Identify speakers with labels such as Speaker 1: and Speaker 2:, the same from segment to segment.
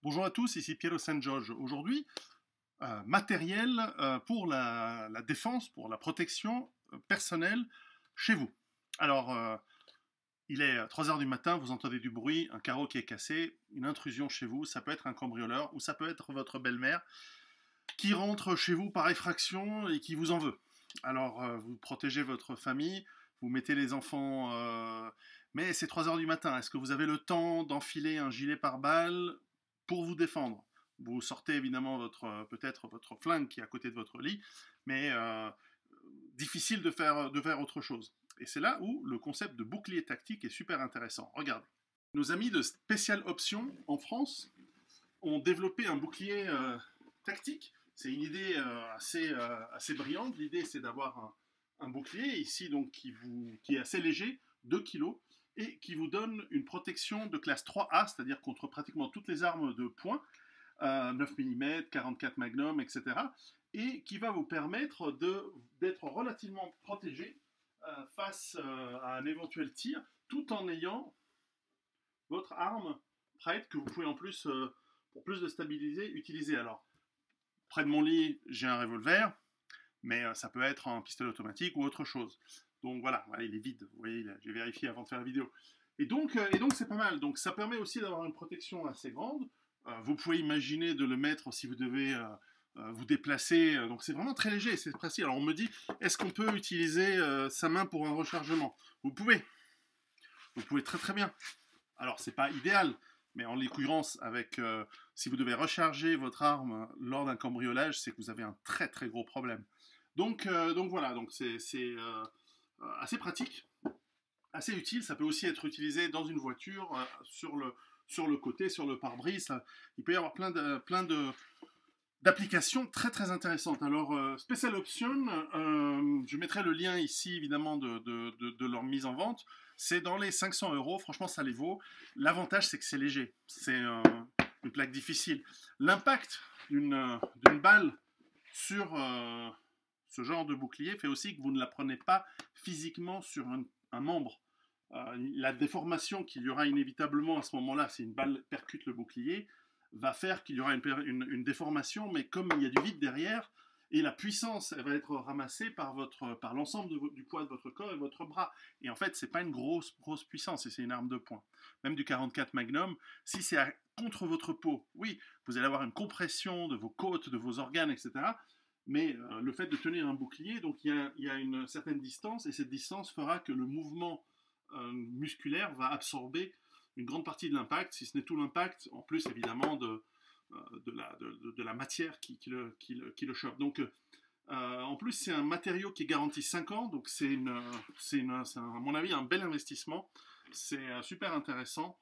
Speaker 1: Bonjour à tous, ici Piero Sangiorgio. Aujourd'hui, matériel pour la défense, pour la protection personnelle chez vous. Alors, il est 3 heures du matin, vous entendez du bruit, un carreau qui est cassé, une intrusion chez vous, ça peut être un cambrioleur ou ça peut être votre belle-mère qui rentre chez vous par effraction et qui vous en veut. Alors, vous protégez votre famille, vous mettez les enfants... mais c'est 3 heures du matin, est-ce que vous avez le temps d'enfiler un gilet pare-balles pour vous défendre? Vous sortez évidemment peut-être votre flingue qui est à côté de votre lit, mais difficile de faire autre chose. Et c'est là où le concept de bouclier tactique est super intéressant. Regardez. Nos amis de Special Options en France ont développé un bouclier tactique. C'est une idée assez brillante. L'idée, c'est d'avoir un bouclier ici donc, qui est assez léger, 2 kg, et qui vous donne une protection de classe 3A, c'est-à-dire contre pratiquement toutes les armes de poing, 9 mm, 44 Magnum, etc., et qui va vous permettre d'être relativement protégé face à un éventuel tir, tout en ayant votre arme prête, que vous pouvez en plus, pour plus de stabiliser, utiliser. Alors, près de mon lit, j'ai un revolver, mais ça peut être un pistolet automatique ou autre chose. Donc voilà, il est vide, vous voyez, j'ai vérifié avant de faire la vidéo. Et donc c'est pas mal. Donc ça permet aussi d'avoir une protection assez grande. Vous pouvez imaginer de le mettre si vous devez vous déplacer. Donc c'est vraiment très léger, c'est précis. Alors on me dit, est-ce qu'on peut utiliser sa main pour un rechargement? Vous pouvez très très bien. Alors c'est pas idéal, mais en l'occurrence, si vous devez recharger votre arme lors d'un cambriolage, c'est que vous avez un très très gros problème. Donc voilà, donc c'est assez pratique, assez utile. Ça peut aussi être utilisé dans une voiture, sur le côté, sur le pare-brise. Il peut y avoir plein d'applications très très intéressantes. Alors, Special Option, je mettrai le lien ici évidemment de leur mise en vente. C'est dans les 500 €, franchement ça les vaut. L'avantage c'est que c'est léger, c'est une plaque difficile. L'impact d'une balle sur ce genre de bouclier fait aussi que vous ne la prenez pas physiquement sur un membre. La déformation qu'il y aura inévitablement à ce moment-là, si une balle percute le bouclier, va faire qu'il y aura une déformation, mais comme il y a du vide derrière, et la puissance, elle va être ramassée par l'ensemble du poids de votre corps et votre bras. Et en fait, c'est pas une grosse puissance, c'est une arme de poing. Même du 44 Magnum, si c'est contre votre peau, oui, vous allez avoir une compression de vos côtes, de vos organes, etc. Mais le fait de tenir un bouclier, donc il y a une certaine distance, et cette distance fera que le mouvement musculaire va absorber une grande partie de l'impact, si ce n'est tout l'impact, en plus évidemment de la matière qui le chope. Donc en plus c'est un matériau qui est garanti 5 ans, donc c'est à mon avis un bel investissement. C'est super intéressant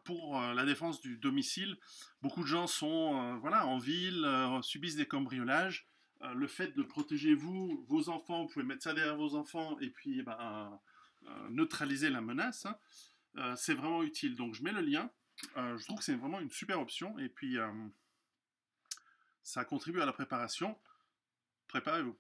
Speaker 1: pour la défense du domicile. Beaucoup de gens sont en ville, subissent des cambriolages. Le fait de protéger vos enfants, vous pouvez mettre ça derrière vos enfants et puis neutraliser la menace, hein. C'est vraiment utile. Donc je mets le lien. Je trouve que c'est vraiment une super option. Et puis ça contribue à la préparation. Préparez-vous.